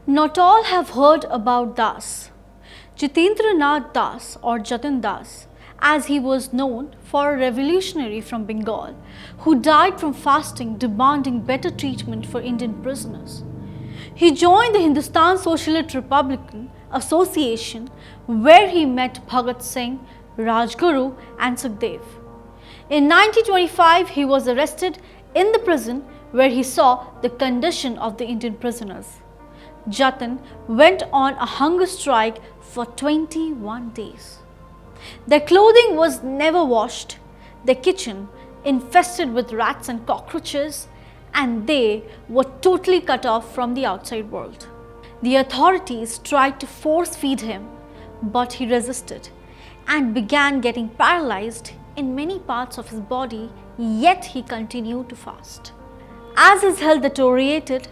Not all have heard about Das. Jitendranath Das or Jatin Das, as he was known, for a revolutionary from Bengal who died from fasting demanding better treatment for Indian prisoners. He joined the Hindustan Socialist Republican Association where he met Bhagat Singh, Rajguru and Sukhdev. In 1925, he was arrested in the prison where he saw the condition of the Indian prisoners. Jatin went on a hunger strike for 21 days. Their clothing was never washed, their kitchen infested with rats and cockroaches, and they were totally cut off from the outside world. The authorities tried to force feed him, but he resisted and began getting paralyzed in many parts of his body, yet he continued to fast. As his health deteriorated,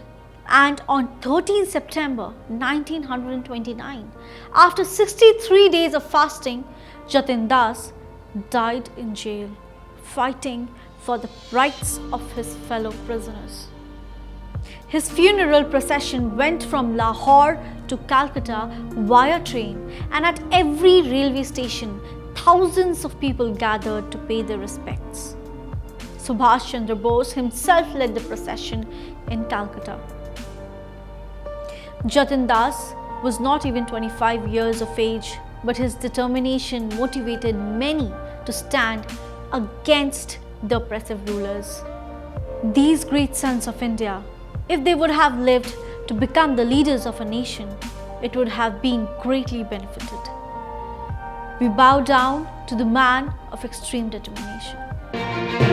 and on 13 September 1929, after 63 days of fasting, Jatin Das died in jail, fighting for the rights of his fellow prisoners. His funeral procession went from Lahore to Calcutta via train, and at every railway station, thousands of people gathered to pay their respects. Subhash Chandra Bose himself led the procession in Calcutta. Jatin Das was not even 25 years of age, but his determination motivated many to stand against the oppressive rulers. These great sons of India, if they would have lived to become the leaders of a nation, it would have been greatly benefited. We bow down to the man of extreme determination.